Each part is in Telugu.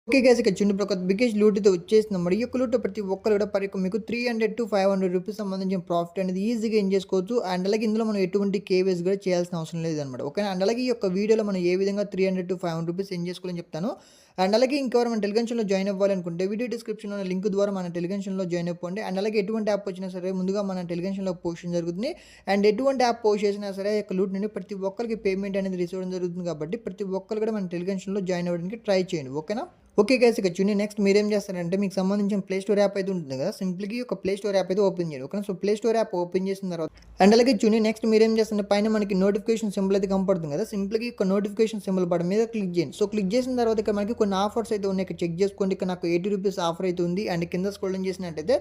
ఓకే గైస్ ఇక్కడ చిన్న ఒక బిగ్గెస్ట్ లూట్ అయితే వచ్చేసింది మరి ఈ యొక్క లూట్ ప్రతి ఒక్కరు కూడా మీకు 300 to 500 రూపీస్ సంబంధించిన ప్రాఫిట్ అనేది ఈజీగా ఏం చేసుకోవచ్చు. అండ్ అలాగే ఇందులో మనం ఎటువంటి కేవైస్ కూడా చేయాల్సిన అవసరం లేదనమాట. ఓకే అండ్ అలాగే ఈ యొక్క వీడియోలో మనం ఏ విధంగా 300 to 500 రూపీస్ ఏం చేసుకోవాలని చెప్తాను. అండ్ అలాగే ఇంకెవరు మన టెలిగ్రామ్లో జాయిన్ అవ్వాలనుకుంటే వీడియో డిస్క్రిప్షన్లో ఉన్న లింక్ ద్వారా మన టెలిగ్రామ్లో జాయిన్ అయిపోండి. అండ్ అలాగే ఎటువంటి యాప్ వచ్చినా సరే ముందుగా మన టెలిగ్రామ్లో పోస్ట్ జరుగుతుంది. అండ్ ఎటువంటి యాప్ పోస్ట్ చేసినా సరే ఈ యొక్క లూట్ నుండి ప్రతి ఒక్కరికి పేమెంట్ అనేది రిసీవ్ అవ్వడం జరుగుతుంది. కాబట్టి ప్రతి ఒక్కరు కూడా మన టెలిగ్రామ్లో జాయిన్ అవ్వడానికి ట్రై చేయండి. ఓకేనా. ఓకే గైస్ ఇక్కడ చూడండి నెక్స్ట్ మీరేం చేస్తారంటే మీకు సంబంధించిన ప్లే స్టోర్ యాప్ అయితే ఉంటుంది కదా, సింప్లీగా ఒక ప్లే స్టోర్ యాప్ అయితే ఓపెన్ చేయండి. Okay so play store app open చేసిన తర్వాత అండ్ అలాగే చూడండి నెక్స్ట్ మీరేం చేస్తారంటే పైన మనకి నోటిఫికేషన్ సింబల్ అయితే కనపడుతుంది కదా, సింప్లీగా ఒక నోటిఫికేషన్ సింబల్ పడ మీద క్లిక్ చేయండి. సో క్లిక్ చేసిన తర్వాత ఇక్కడ మనకి కొన్ని ఆఫర్స్ అయితే ఉన్నాయి, ఇక్కడ చెక్ చేసుకోండి. ఇక్కడ నాకు 80 రూపీస్ ఆఫర్ అయితే ఉంది. అండ్ కింద స్క్రోలింగ్ చేసినట్టయితే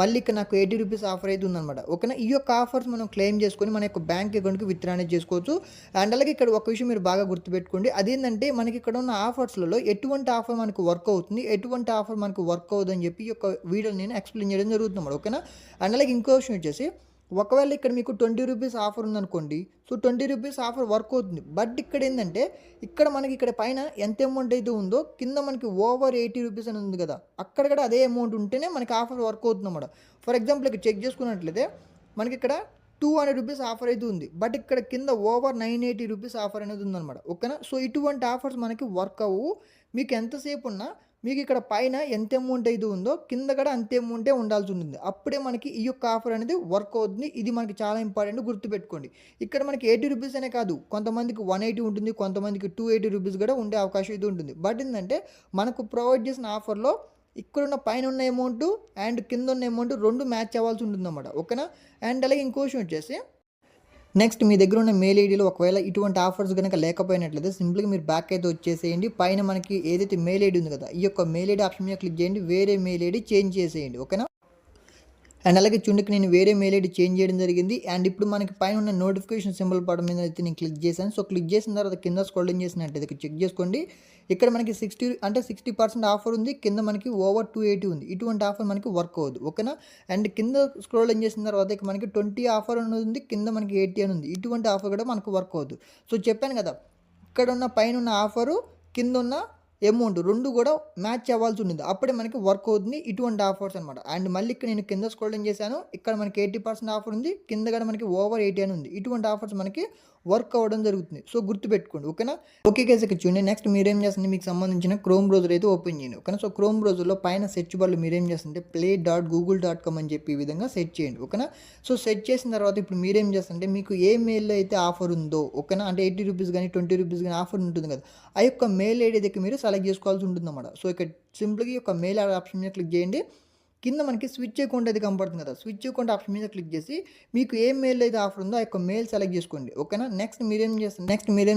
మళ్ళీ ఇక్కడ నాకు 80 రూపీస్ ఆఫర్ అయితే ఉందన్నమాట. ఓకేనా ఈ యొక్క ఆఫర్స్ మనం క్లెయిమ్ చేసుకొని మన యొక్క బ్యాంక్ అకౌంట్కి విత్డ్రా అనేది చేసుకోవచ్చు. అండ్ అలాగే ఇక్కడ ఒక విషయం మీరు బాగా గుర్తుపెట్టుకోండి, అదేంటంటే మనకి ఇక్కడ ఉన్న ఆఫర్స్లలో ఎటువంటి ఆఫర్ మనకు వర్క్ అవుతుంది, ఎటువంటి ఆఫర్ మనకు వర్క్ అవుతుందని చెప్పి ఈ యొక్క వీడియోని నేను ఎక్స్ప్లెయిన్ చేయడం జరుగుతుంది. ఓకేనా అండ్ అలాగే ఇంకో విషయం వచ్చేసి ఒకవేళ ఇక్కడ మీకు 20 రూపీస్ ఆఫర్ ఉందనుకోండి, సో 20 రూపీస్ ఆఫర్ వర్క్ అవుతుంది. బట్ ఇక్కడ ఏంటంటే ఇక్కడ మనకి ఇక్కడ పైన ఎంత అమౌంట్ అయితే ఉందో కింద మనకి ఓవర్ 80 రూపీస్ అని ఉంది కదా, అక్కడ కూడా అదే అమౌంట్ ఉంటేనే మనకి ఆఫర్ వర్క్ అవుతుంది అన్నమాట. ఫర్ ఎగ్జాంపుల్ ఇక్కడ చెక్ చేసుకున్నట్లయితే మనకి ఇక్కడ 200 రూపీస్ ఆఫర్ అయితే ఉంది, బట్ ఇక్కడ కింద ఓవర్ 980 రూపీస్ ఆఫర్ అనేది ఉందన్నమాట. ఓకేనా సో ఇటువంటి ఆఫర్స్ మనకి వర్క్ అవ్వవు. మీకు ఎంతసేపు ఉన్నా మీకు ఇక్కడ పైన ఎంత అమౌంట్ అయితే ఉందో కింద కూడా అంతే అమౌంటే ఉండాల్సి ఉంటుంది, అప్పుడే మనకి ఈ యొక్క ఆఫర్ అనేది వర్క్ అవుతుంది. ఇది మనకి చాలా ఇంపార్టెంట్, గుర్తుపెట్టుకోండి. ఇక్కడ మనకి 80 రూపీస్ అనే కాదు, కొంతమందికి 180 ఉంటుంది, కొంతమందికి 280 రూపీస్ కూడా ఉండే అవకాశం అయితే ఉంటుంది. బట్ ఏంటంటే మనకు ప్రొవైడ్ చేసిన ఆఫర్లో ఇక్కడున్న పైన ఉన్న అమౌంట్ అండ్ కింద ఉన్న అమౌంట్ రెండు మ్యాచ్ అవ్వాల్సి ఉంటుంది అన్నమాట. ఓకేనా అండ్ అలాగే ఇంకో విషయం వచ్చేసి నెక్స్ట్ మీ దగ్గర ఉన్న మెయిల్ ఐడీలో ఒకవేళ ఇటువంటి ఆఫర్స్ కనుక లేకపోయినట్లయితే సింపుల్గా మీరు బ్యాక్ అయితే వచ్చేసేయండి. పైన మనకి ఏదైతే మెయిల్ ఐడి ఉంది కదా, ఈ యొక్క మెయిల్ ఐడి ఆప్షన్ మీద క్లిక్ చేయండి, వేరే మెయిల్ ఐడి చేంజ్ చేసేయండి. ఓకేనా అండ్ అలాగే చుండికి నేను వేరే మెయిల్ ఐడి చేంజ్ చేయడం జరిగింది. అండ్ ఇప్పుడు మనకి పైన ఉన్న నోటిఫికేషన్ సింబల్ పడడం మీద అయితే నేను క్లిక్ చేశాను. సో క్లిక్ చేసిన తర్వాత కింద స్క్రోలింగ్ చేసినట్టయితే ఇక్కడ చెక్ చేసుకోండి. ఇక్కడ మనకి 60% ఆఫర్ ఉంది, కింద మనకి ఓవర్ 280 ఉంది. ఇటువంటి ఆఫర్ మనకి వర్క్ అవ్వదు. ఓకేనా అండ్ కింద స్క్రోలింగ్ చేసిన తర్వాత ఇక్కడ మనకి 20 ఆఫర్ అనేది ఉంది, కింద మనకి 80 అని ఉంది. ఇటువంటి ఆఫర్ కూడా మనకు వర్క్ అవ్వదు. సో చెప్పాను కదా, ఇక్కడ ఉన్న పైన ఉన్న ఆఫరు కింద ఉన్న అమౌంట్ రెండు కూడా మ్యాచ్ అవ్వాల్సి ఉంటుంది, అప్పుడే మనకి వర్క్ అవుతుంది ఇటువంటి ఆఫర్స్ అనమాట. అండ్ మళ్ళీ ఇక్కడ నేను కింద స్క్రోలింగ్ చేశాను, ఇక్కడ మనకి 80% ఆఫర్ ఉంది, కింద కూడా మనకి ఓవర్ 80 అని ఉంది. ఇటువంటి ఆఫర్స్ మనకి వర్క్ అవ్వడం జరుగుతుంది. సో గుర్తుపెట్టుకోండి. ఓకేనా ఓకే గైస్ ఇక్కడ చూడండి నెక్స్ట్ మీరేం చేస్తుంది, మీకు సంబంధించిన క్రోమ్ బ్రౌజర్ అయితే ఓపెన్ చేయండి. ఓకేనా సో క్రోమ్ బ్రౌజర్లో పైన సెర్చ్ బార్లో మీరేం చేస్తుంటే play.google.com అని చెప్పి ఈ విధంగా సెర్చ్ చేయండి. ఓకేనా సో సెర్చ్ చేసిన తర్వాత ఇప్పుడు మీరేం చేస్తుంటే మీకు ఏ మెయిల్లో అయితే ఆఫర్ ఉందో, ఓకేనా అంటే 80 రూపీస్ కానీ 20 రూపీస్ కానీ ఆఫర్ ఉంటుంది కదా, ఆ యొక్క మెయిల్ ఐడి దగ్గర మీరు సెలెక్ట్ చేసుకోవాల్సి ఉంటుంది అన్నమాట. సో ఇక్కడ సింపుల్గా ఈ యొక్క మెయిల్ ఆప్షన్ మీద క్లిక్ చేయండి. కింద మనకి స్విచ్ అకౌంట్ అయితే కనపడుతుంది కదా, స్విచ్ అకౌంట్ ఆప్షన్ మీద క్లిక్ చేసి మీకు ఏ మెయిల్ అయితే ఆఫర్ ఉందో ఆ యొక్క మెయిల్ సెలెక్ట్ చేసుకోండి. ఓకేనా నెక్స్ట్ మీరేం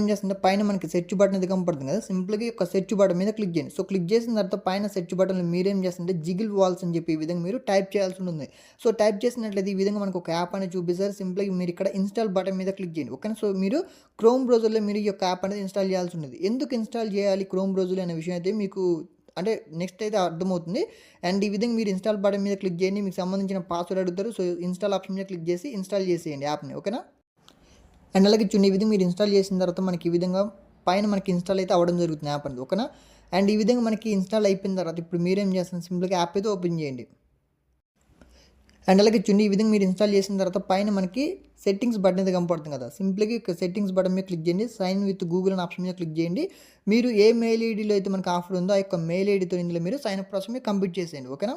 చేస్తుంటే పైన మనకి సెర్చ్ బటన్ అయితే కనపడుతుంది కదా, సింపుల్గా ఈ యొక్క సెర్చ్ బటన్ మీద క్లిక్ చేయండి. సో క్లిక్ చేసిన తర్వాత పైన సెర్చ్ బటన్లో మీరేం చేస్తుంటే జిగిల్ వాల్స్ అని చెప్పి ఈ విధంగా మీరు టైప్ చేయాల్సి ఉంటుంది. సో టైప్ చేసినట్లయితే ఈ విధంగా మనకు ఒక యాప్ అనేది చూపిస్తారు. సింపుల్గా మీరు ఇక్కడ ఇన్స్టాల్ బటన్ మీద క్లిక్ చేయండి. ఓకేనా సో మీరు క్రోమ్ బ్రౌజర్లో మీరు ఈ యొక్క యాప్ అనేది ఇన్స్టాల్ చేయాల్సి ఉంటుంది. ఎందుకు ఇన్స్టాల్ చేయాలి క్రోమ్ బ్రౌజర్లో అనే విషయం అయితే మీకు అంటే నెక్స్ట్ అయితే అర్థమవుతుంది. అండ్ ఈ విధంగా మీరు ఇన్స్టాల్ బటన్ మీద క్లిక్ చేయండి, మీకు సంబంధించిన పాస్వర్డ్ అడుగుతారు. సో ఇన్స్టాల్ ఆప్షన్ మీద క్లిక్ చేసి ఇన్స్టాల్ చేసేయండి యాప్ని. ఓకేనా అండ్ అలాగే చూడండి ఈ విధంగా మీరు ఇన్స్టాల్ చేసిన తర్వాత మనకి ఈ విధంగా పైన మనకి ఇన్స్టాల్ అయితే అవ్వడం జరుగుతుంది యాప్ అనేది. ఓకేనా అండ్ ఈ విధంగా మనకి ఇన్స్టాల్ అయిపోయిన తర్వాత ఇప్పుడు మీరేం చేస్తారు, సింపుల్గా యాప్ అయితే ఓపెన్ చేయండి. అండ్ అలాగే చూడండి ఈ విధంగా మీరు ఇన్స్టాల్ చేసిన తర్వాత పైన మనకి సెట్టింగ్స్ బటన్ అయితే కనపడుతుంది కదా, సింపుల్గా ఇక్కడ సెట్టింగ్స్ బటన్ మీద క్లిక్ చేయండి, సైన్ విత్ గూగుల్ అని ఆప్షన్ మీద క్లిక్ చేయండి. మీరు ఏ మెయిల్ ఐడీలో అయితే మనకు ఆఫర్ ఉందో ఆ యొక్క మెయిల్ ఐడీతో ఇందులో మీరు సైన్ అప్ ప్రాసెస్ మీద కంప్లీట్ చేసేయండి. ఓకేనా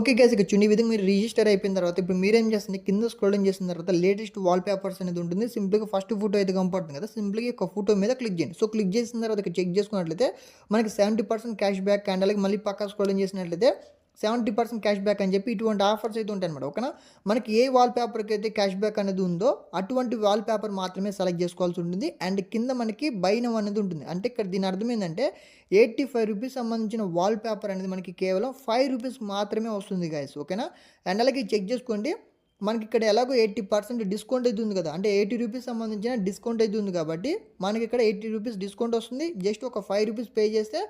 ఓకే గైస్ ఇక్కడ చూడండి ఈ విధంగా మీరు రిజిస్టర్ అయిపోయిన తర్వాత ఇప్పుడు మీరేం చేస్తుంది, కింద స్క్రోలింగ్ చేసిన తర్వాత లేటెస్ట్ వాల్ పేపర్స్ అనేది ఉంటుంది. సింపుల్గా ఫస్ట్ ఫోటో అయితే కనపడుతుంది కదా, సింపుల్గా ఒక ఫోటో మీద క్లిక్ చేయండి. సో క్లిక్ చేసిన తర్వాత ఇక్కడ చెక్ చేసుకున్నట్లయితే మనకి 70% క్యాష్ బ్యాక్, అండ్ అలాగే మళ్ళీ పక్క స్క్రోలింగ్ చేసినట్లయితే 70% క్యాష్ బ్యాక్ అని చెప్పి ఇటువంటి ఆఫర్స్ అయితే ఉంటాయి అనమాట. ఓకేనా మనకి ఏ వాల్ పేపర్కి అయితే క్యాష్ బ్యాక్ అనేది ఉందో అటువంటి వాల్ పేపర్ మాత్రమే సెలెక్ట్ చేసుకోవాల్సి ఉంటుంది. అండ్ కింద మనకి బై నౌ అనేది ఉంటుంది. అంటే ఇక్కడ దీని అర్థం ఏంటంటే 85 రూపీస్ సంబంధించిన వాల్ పేపర్ అనేది మనకి కేవలం 5 రూపీస్ మాత్రమే వస్తుంది గైస్. ఓకేనా అండ్ అలాగే చెక్ చేసుకోండి, మనకి ఇక్కడ ఎలాగో 80% డిస్కౌంట్ అయితే ఉంది కదా, అంటే 80 రూపీస్ సంబంధించిన డిస్కౌంట్ అయితే ఉంది కాబట్టి మనకి ఇక్కడ 80 రూపీస్ డిస్కౌంట్ వస్తుంది. జస్ట్ ఒక 5 రూపీస్ పే చేస్తే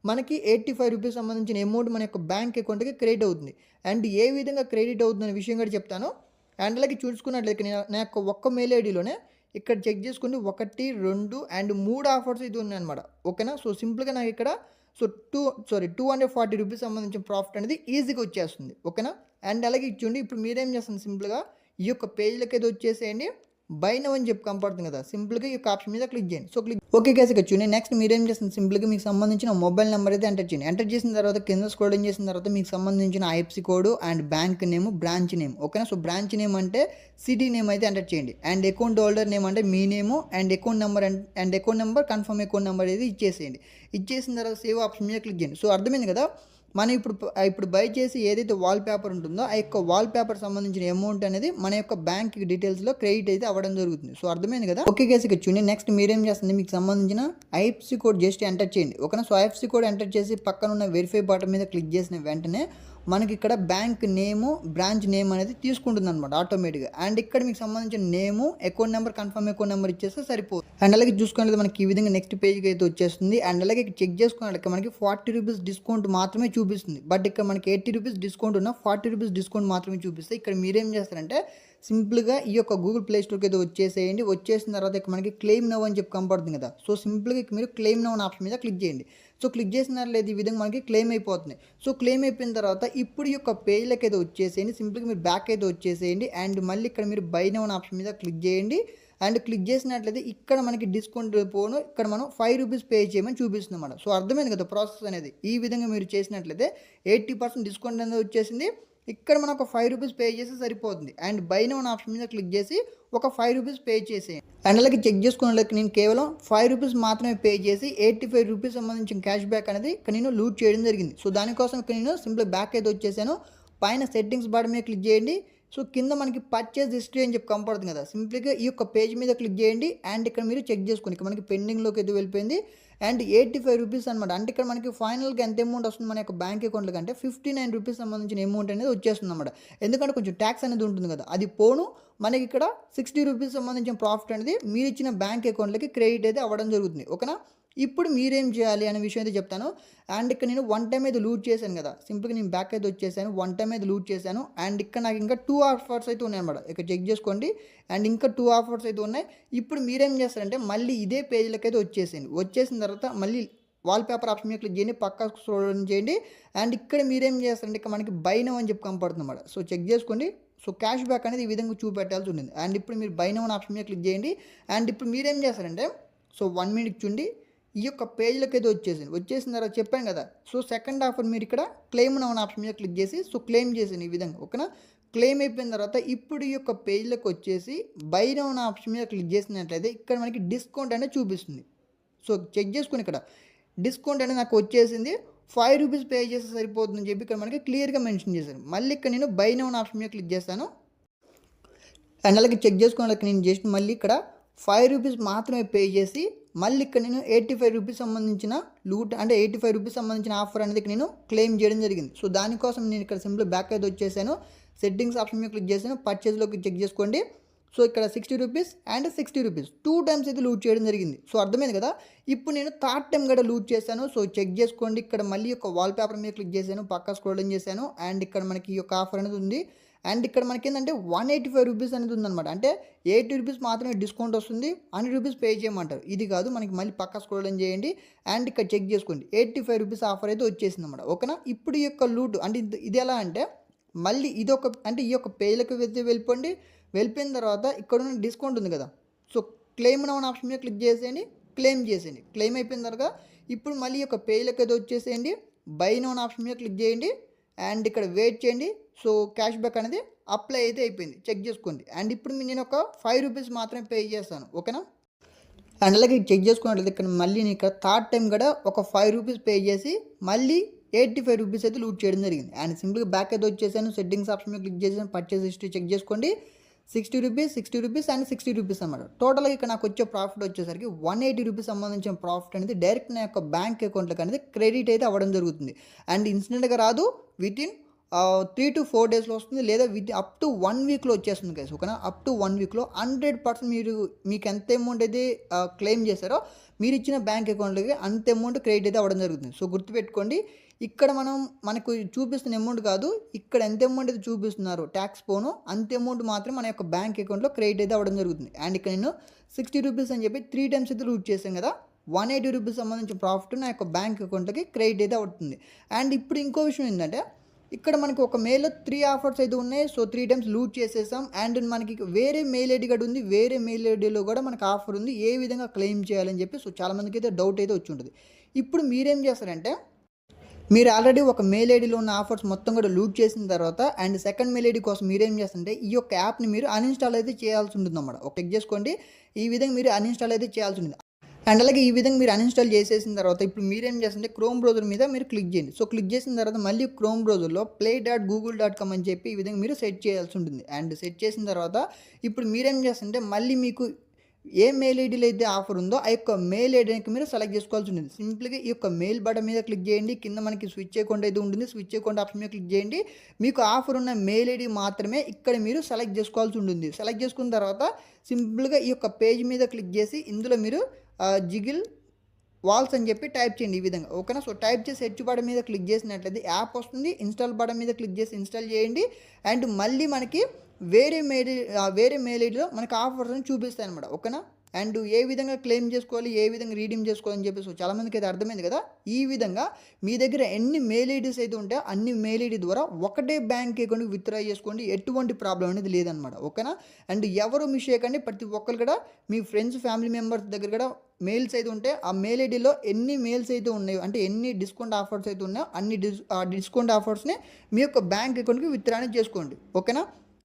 మనకి 85 రూపీస్ సంబంధించిన అమౌంట్ మన యొక్క బ్యాంక్ అకౌంట్కి క్రెడిట్ అవుతుంది. అండ్ ఏ విధంగా క్రెడిట్ అవుతుంది అనే విషయం కూడా చెప్తాను. అండ్ అలాగే చూసుకున్నట్లయితే నా యొక్క ఒక్క మెయిల్ ఐడిలోనే ఇక్కడ చెక్ చేసుకోండి 1, 2 అండ్ 3 ఆఫర్స్ అయితే ఉన్నాయన్నమాట. ఓకేనా సో సింపుల్గా నాకు ఇక్కడ సో 240 రూపీస్ సంబంధించిన ప్రాఫిట్ అనేది ఈజీగా వచ్చేస్తుంది. ఓకేనా? అండ్ అలాగే ఇచ్చుండి ఇప్పుడు మీరేం చేస్తుంది సింపుల్‌గా ఈ యొక్క పేజ్‌లోకైతే వచ్చేసేయండి. బై నౌ అని చెప్పి కనపడుతుంది కదా! సింపుల్‌గా ఈ యొక్క ఆప్షన్ మీద క్లిక్ చేయండి. సో ఓకే గైస్ ఇక్కడ చూడండి. నెక్స్ట్ మీరేం చేస్తుంది సింపుల్‌గా మీకు సంబంధించిన మొబైల్ నెంబర్ అయితే ఎంటర్ చేయండి. ఎంటర్ చేసిన తర్వాత కింద స్క్రోలింగ్ చేసిన తర్వాత మీకు సంబంధించిన IFSC code and bank name, branch name. ఓకేనా? సో బ్రాంచ్ నేమ్ అంటే సిటీ నేమ్ అయితే ఎంటర్ చేయండి. అండ్ అకౌంట్ హోల్డర్ నేమ్ అంటే మీ name and account number confirm account number అయితే ఇచ్చేసేయండి. ఇచ్చేసిన తర్వాత సేవ్ ఆప్షన్ మీద క్లిక్ చేయండి. సో అర్థమైంది కదా! మనం ఇప్పుడు బై చేసి ఏదైతే వాల్ పేపర్ ఉంటుందో ఆ యొక్క వాల్ పేపర్ సంబంధించిన అమౌంట్ అనేది మన యొక్క బ్యాంక్ డీటెయిల్స్లో క్రెడిట్ అయితే అవ్వడం జరుగుతుంది. సో అర్థమైంది కదా? ఓకే గైస్ ఇక్కడ చూడండి. నెక్స్ట్ మీరేం చేస్తుంది మీకు సంబంధించిన ఐఎఫ్ఎస్‌సి కోడ్ జస్ట్ ఎంటర్ చేయండి. ఓకేనా? సో ఐఎఫ్ఎస్‌సి కోడ్ ఎంటర్ చేసి పక్కన ఉన్న వెరిఫై బటన్ మీద క్లిక్ చేసిన వెంటనే మనకి ఇక్కడ బ్యాంక్ నేము, బ్రాంచ్ నేమ్ అనేది తీసుకుంటుంది అనమాట ఆటోమేటిక్గా. అండ్ ఇక్కడ మీకు సంబంధించిన name, account number, confirm account number ఇచ్చేస్తే సరిపోతుంది. అండ్ అలాగే చూసుకున్నట్లయితే మనకి ఈ విధంగా నెక్స్ట్ పేజ్కి అయితే వచ్చేస్తుంది. అండ్ అలాగే చెక్ చేసుకున్నట్లయితే మనకి 40 రూపీస్ డిస్కౌంట్ మాత్రమే చూపిస్తుంది. బట్ ఇక్కడ మనకి 80 రూపీస్ డిస్కౌంట్ ఉన్న 40 రూపీస్ డిస్కౌంట్ మాత్రమే చూపిస్తే ఇక్కడ మీరేం చేస్తారంటే సింపుల్గా ఈ యొక్క గూగుల్ ప్లే స్టోర్కి అయితే వచ్చేసేయండి. వచ్చేసిన తర్వాత ఇక్కడ మనకి క్లెయిమ్ నౌ అని చెప్పి కనపడుతుంది కదా! సో సింపుల్గా మీరు క్లెయిమ్ నౌ అనే ఆప్షన్ మీద క్లిక్ చేయండి. సో క్లిక్ చేసినట్లయితే ఈ విధంగా మనకి క్లెయిమ్ అయిపోతుంది. సో క్లెయిమ్ అయిపోయిన తర్వాత ఇప్పుడు ఈ యొక్క పేజ్లోకి అయితే వచ్చేసేయండి. సింపుల్గా మీరు బ్యాక్ అయితే వచ్చేసేయండి. అండ్ మళ్ళీ ఇక్కడ మీరు బై నౌ అనే ఆప్షన్ మీద క్లిక్ చేయండి. అండ్ క్లిక్ చేసినట్లయితే ఇక్కడ మనకి డిస్కౌంట్ పోను ఇక్కడ మనం 5 రూపీస్ పే చేయమని చూపిస్తుంది అన్నమాట. సో అర్థమైంది కదా ప్రాసెస్ అనేది. ఈ విధంగా మీరు చేసినట్లయితే 80% డిస్కౌంట్ అనేది వచ్చేసింది. ఇక్కడ మనం ఒక 5 రూపీస్ పే చేస్తే సరిపోతుంది. అండ్ బై నౌ అనే ఆప్షన్ మీద క్లిక్ చేసి ఒక 5 రూపీస్ పే చేసేయండి. అండ్ అలాగే చెక్ చేసుకున్నట్లయితే నేను కేవలం 5 రూపీస్ మాత్రమే పే చేసి 85 రూపీస్ సంబంధించిన క్యాష్ బ్యాక్ అనేది ఇక్కడ నేను లూట్ చేయడం జరిగింది. సో దానికోసం ఇక్కడ నేను సింపుల్ బ్యాక్ అయితే వచ్చేసాను. పైన సెట్టింగ్స్ బటన్ మీద క్లిక్ చేయండి. సో కింద మనకి పర్చేజ్ హిస్టరీ అని చెప్పి కనపడుతుంది కదా! సింపుల్‌గా ఈ యొక్క పేజ్ మీద క్లిక్ చేయండి. అండ్ ఇక్కడ మీరు చెక్ చేసుకోండి. ఇక్కడ మనకి పెండింగ్‌లోకి అయితే వెళ్ళిపోయింది. అండ్ 85 రూపీస్ అనమాట. అంటే ఇక్కడ మనకి ఫైనల్‌గా ఎంత అమౌంట్ వస్తుంది మన యొక్క బ్యాంక్ అకౌంట్‌లో అంటే 59 రూపీస్ సంబంధించిన అమౌంట్ అనేది వచ్చేస్తుంది అనమాట. ఎందుకంటే కొంచెం ట్యాక్స్ అనేది ఉంటుంది కదా! అది పోను మనకి ఇక్కడ 60 రూపీస్ సంబంధించిన ప్రాఫిట్ అనేది మీరు ఇచ్చిన బ్యాంక్ అకౌంట్‌లోకి క్రెడిట్ అయితే అవ్వడం జరుగుతుంది. ఓకేనా? ఇప్పుడు మీరేం చేయాలి అనే విషయం అయితే చెప్తాను. అండ్ ఇక్కడ నేను వన్ టైమ్ అయితే లూట్ చేశాను కదా! సింపుల్‌గా నేను బ్యాక్ అయితే వచ్చేసాను. వన్ టైమ్ అయితే లూట్ చేశాను. అండ్ ఇక్కడ నాకు ఇంకా 2 ఆఫర్స్ అయితే ఉన్నాయన్నమాట. ఇక్కడ చెక్ చేసుకోండి. అండ్ ఇంకా 2 ఆఫర్స్ అయితే ఉన్నాయి. ఇప్పుడు మీరేం చేస్తారంటే మళ్ళీ ఇదే పేజ్‌లోకి అయితే వచ్చేసేయండి. వచ్చేసిన తర్వాత మళ్ళీ వాల్ పేపర్ ఆప్షన్ మీద క్లిక్ చేయండి. పక్కకు స్క్రోల్ చేయండి. అండ్ ఇక్కడ మీరేం చేస్తారంటే ఇక్కడ మనకి బై నౌ అని చెప్పి కనపడుతుంది అన్నమాట. సో చెక్ చేసుకోండి. సో క్యాష్ బ్యాక్ అనేది ఈ విధంగా చూపెట్టాల్సి ఉంటుంది. అండ్ ఇప్పుడు మీరు బై నౌ అనే ఆప్షన్ మీద క్లిక్ చేయండి. అండ్ ఇప్పుడు మీరేం చేస్తారంటే సో 1 మినిట్ చూడండి. ఈ యొక్క పేజ్లోకి అయితే వచ్చేసింది. వచ్చేసిన తర్వాత చెప్పాను కదా! సో సెకండ్ ఆఫర్ మీరు ఇక్కడ క్లెయిమ్ నౌ అనే ఆప్షన్ మీద క్లిక్ చేసి సో క్లెయిమ్ చేసేయండి ఈ విధంగా. ఓకేనా? క్లెయిమ్ అయిపోయిన తర్వాత ఇప్పుడు ఈ యొక్క పేజ్లోకి వచ్చేసి బై నౌ అనే ఆప్షన్ మీద క్లిక్ చేసినట్లయితే ఇక్కడ మనకి డిస్కౌంట్ అనేది చూపిస్తుంది. సో చెక్ చేసుకొని ఇక్కడ డిస్కౌంట్ అనేది నాకు వచ్చేసింది. 5 రూపీస్ పే చేస్తే సరిపోతుందని చెప్పి ఇక్కడ మనకి క్లియర్‌గా మెన్షన్ చేశారు. మళ్ళీ ఇక్కడ నేను బై నౌ అనే ఆప్షన్ మీద క్లిక్ చేస్తాను. అండ్ అలాగే చెక్ చేసుకోవడానికి నేను జస్ట్ మళ్ళీ ఇక్కడ 5 రూపీస్ మాత్రమే పే చేసి మళ్ళీ ఇక్కడ నేను 85 రూపీస్ సంబంధించిన లూట్ అంటే 85 రూపీస్ సంబంధించిన ఆఫర్ అనేది నేను క్లెయిమ్ చేయడం జరిగింది. సో దానికోసం నేను ఇక్కడ సింపుల్ బ్యాక్ అయితే వచ్చేసాను. సెట్టింగ్స్ ఆప్షన్ మీద క్లిక్ చేశాను. పర్చేజ్‌లోకి చెక్ చేసుకోండి. సో ఇక్కడ 60 రూపీస్ అండ్ 60 రూపీస్ 2 టైమ్స్ అయితే లూట్ చేయడం జరిగింది. సో అర్థమైంది కదా! ఇప్పుడు నేను థర్డ్ టైం కూడా లూట్ చేశాను. సో చెక్ చేసుకోండి. ఇక్కడ మళ్ళీ ఒక వాల్ పేపర్ మీద క్లిక్ చేశాను. పక్క స్క్రోలింగ్ చేశాను. అండ్ ఇక్కడ మనకి ఈ యొక్క ఆఫర్ అనేది ఉంది. అండ్ ఇక్కడ మనకి ఏంటంటే 185 రూపీస్ అనేది ఉందన్నమాట. అంటే 80 రూపీస్ మాత్రమే డిస్కౌంట్ వస్తుంది. 100 రూపీస్ పే చేయమంటారు. ఇది కాదు మనకి మళ్ళీ పక్క స్క్రోలింగ్ చేయండి. అండ్ ఇక్కడ చెక్ చేసుకోండి. 85 రూపీస్ ఆఫర్ అయితే వచ్చేసిందన్నమాట. ఓకేనా? ఇప్పుడు ఈ యొక్క లూట్ అంటే ఇది ఎలా అంటే మళ్ళీ ఇదొక అంటే ఈ యొక్క పేజ్‌లోకి వెళ్ళిపోండి. వెళ్ళిపోయిన తర్వాత ఇక్కడ ఉన్న డిస్కౌంట్ ఉంది కదా! సో క్లెయిమ్ నౌ అనే ఆప్షన్ మీద క్లిక్ చేసేయండి. క్లెయిమ్ చేసేయండి. క్లెయిమ్ అయిపోయిన తర్వాత ఇప్పుడు మళ్ళీ ఈ యొక్క పేజ్‌లోకి అయితే వచ్చేసేయండి. బై నౌ అనే ఆప్షన్ మీద క్లిక్ చేయండి. అండ్ ఇక్కడ వెయిట్ చేయండి. సో క్యాష్ బ్యాక్ అనేది అప్లై అయితే అయిపోయింది. చెక్ చేసుకోండి. అండ్ ఇప్పుడు నేను ఒక 5 రూపీస్ మాత్రమే పే చేస్తాను. ఓకేనా? అండ్ అలాగే చెక్ చేసుకున్నట్లయితే ఇక్కడ మళ్ళీ నేను ఇక్కడ థర్డ్ టైం కూడా ఒక 5 రూపీస్ పే చేసి మళ్ళీ 85 రూపీస్ అయితే లూట్ చేయడం జరిగింది. అండ్ సింపుల్‌గా బ్యాక్ అయితే వచ్చేసాను. సెట్టింగ్స్ ఆప్షన్ మీద క్లిక్ చేసాను. పర్చేజ్ హిస్టరీ చెక్ చేసుకోండి. 60 రూపీస్, 60 రూపీస్ అండ్ 60 రూపీస్ అన్నమాట. టోటల్‌గా ఇక్కడ నాకు వచ్చే ప్రాఫిట్ వచ్చేసరికి 180 రూపీస్ సంబంధించిన ప్రాఫిట్ అనేది డైరెక్ట్ నా యొక్క బ్యాంక్ అకౌంట్‌లోకి అనేది క్రెడిట్ అయితే అవ్వడం జరుగుతుంది. అండ్ ఇన్స్టెంట్‌గా రాదు. వితిన్ 3 to 4 డేస్‌లో వస్తుంది. లేదా అప్ టు 1 వీక్‌లో వచ్చేస్తుంది గైస్. ఓకేనా? అప్ టు 1 వీక్‌లో 100% మీకు ఎంత అమౌంట్ అయితే క్లెయిమ్ చేశారో మీరు ఇచ్చిన బ్యాంక్ అకౌంట్‌లోకి అంత అమౌంట్ క్రెడిట్ అయితే అవ్వడం జరుగుతుంది. సో గుర్తుపెట్టుకోండి. ఇక్కడ మనకు చూపిస్తున్న అమౌంట్ కాదు. ఇక్కడ ఎంత అమౌంట్ అయితే చూపిస్తున్నారో ట్యాక్స్ పోను అంత అమౌంట్ మాత్రం మన యొక్క బ్యాంక్ అకౌంట్‌లో క్రెడిట్ అయితే అవ్వడం జరుగుతుంది. అండ్ ఇక్కడ నేను 60 రూపీస్ అని చెప్పి 3 టైమ్స్ అయితే లూట్ చేశాను కదా! రూ. 180 సంబంధించిన ప్రాఫిట్ నా యొక్క బ్యాంక్ అకౌంట్‌కి క్రెడిట్ అయితే అవుతుంది. అండ్ ఇప్పుడు ఇంకో విషయం ఏంటంటే, ఇక్కడ మనకి ఒక మెయిల్‌లో 3 ఆఫర్స్ అయితే ఉన్నాయి. సో 3 టైమ్స్ లూట్ చేసేసాం. అండ్ మనకి వేరే మెయిల్ ఐడీ కూడా ఉంది. వేరే మెయిల్ ఐడీలో కూడా మనకు ఆఫర్ ఉంది. ఏ విధంగా క్లెయిమ్ చేయాలని చెప్పి సో చాలామందికైతే డౌట్ అయితే వచ్చి ఉంటుంది. ఇప్పుడు మీరేం చేస్తారంటే, మీరు ఆల్రెడీ ఒక మెయిల్ ఐడీలో ఉన్న ఆఫర్స్ మొత్తం కూడా లూట్ చేసిన తర్వాత అండ్ సెకండ్ మెయిల్ ఐడీ కోసం మీరేం చేస్తారంటే ఈ యొక్క యాప్‌ని మీరు అన్‌ఇన్‌స్టాల్ అయితే చేయాల్సి ఉంటుందన్నమాట. చెక్ చేసుకోండి. ఈ విధంగా మీరు అన్‌ఇన్‌స్టాల్ అయితే చేయాల్సి ఉంటుంది. అండ్ అలాగే ఈ విధంగా మీరు అన్‌ఇన్‌స్టాల్ చేసేసిన తర్వాత ఇప్పుడు మీరేం చేస్తారంటే క్రోమ్ బ్రౌజర్ మీద మీరు క్లిక్ చేయండి. సో క్లిక్ చేసిన తర్వాత మళ్ళీ క్రోమ్ బ్రౌజర్‌లో play.google.com అని చెప్పి ఈ విధంగా మీరు సెట్ చేయాల్సి ఉంటుంది. అండ్ సెట్ చేసిన తర్వాత ఇప్పుడు మీరేం చేస్తారంటే మళ్ళీ మీకు ఏ మెయిల్ ఐడీలో అయితే ఆఫర్ ఉందో ఆ యొక్క మెయిల్ ఐడీకి మీరు సెలెక్ట్ చేసుకోవాల్సి ఉంటుంది. సింపుల్‌గా ఈ యొక్క మెయిల్ బటన్ మీద క్లిక్ చేయండి. కింద మనకి స్విచ్ అకౌంట్ అయితే ఉంటుంది. స్విచ్ అకౌంట్ ఆప్షన్ మీద క్లిక్ చేయండి. మీకు ఆఫర్ ఉన్న మెయిల్ ఐడీ మాత్రమే ఇక్కడ మీరు సెలెక్ట్ చేసుకోవాల్సి ఉంటుంది. సెలెక్ట్ చేసుకున్న తర్వాత సింపుల్‌గా ఈ యొక్క పేజ్ మీద క్లిక్ చేసి ఇందులో మీరు జిగిల్ వాల్స్ అని చెప్పి టైప్ చేయండి ఈ విధంగా. ఓకేనా. సో టైప్ చేసి సెర్చ్ బటన్ మీద క్లిక్ చేసినట్లయితే యాప్ వస్తుంది. ఇన్‌స్టాల్ బటన్ మీద క్లిక్ చేసి ఇన్‌స్టాల్ చేయండి. అండ్ మళ్ళీ మనకి వేరే మెయిల్ ఐడీలో మనకు ఆఫర్స్‌ని చూపిస్తాయన్నమాట. ఓకేనా. అండ్ ఏ విధంగా క్లెయిమ్ చేసుకోవాలి, ఏ విధంగా రీడీమ్ చేసుకోవాలని చెప్పి సో చాలామందికి అయితే అర్థమైంది కదా. ఈ విధంగా మీ దగ్గర ఎన్ని మెయిల్ ఐడీస్ అయితే ఉంటాయో అన్ని మెయిల్ ఐడీ ద్వారా ఒకటే బ్యాంక్ అకౌంట్‌కి విత్‌డ్రా చేసుకోండి. ఎటువంటి ప్రాబ్లమ్ అనేది లేదనమాట. ఓకేనా. అండ్ ఎవరు మిస్ చేయకండి. ప్రతి ఒక్కరు కూడా మీ ఫ్రెండ్స్, ఫ్యామిలీ మెంబర్స్ దగ్గర కూడా మెయిల్స్ అయితే ఉంటే ఆ మెయిల్ ఐడీలో ఎన్ని మెయిల్స్ అయితే ఉన్నాయో అంటే ఎన్ని డిస్కౌంట్ ఆఫర్స్ అయితే ఉన్నాయో అన్ని డిస్కౌంట్ ఆఫర్స్‌ని మీ యొక్క బ్యాంక్ అకౌంట్‌కి విత్‌డ్రా అనేది చేసుకోండి. ఓకేనా.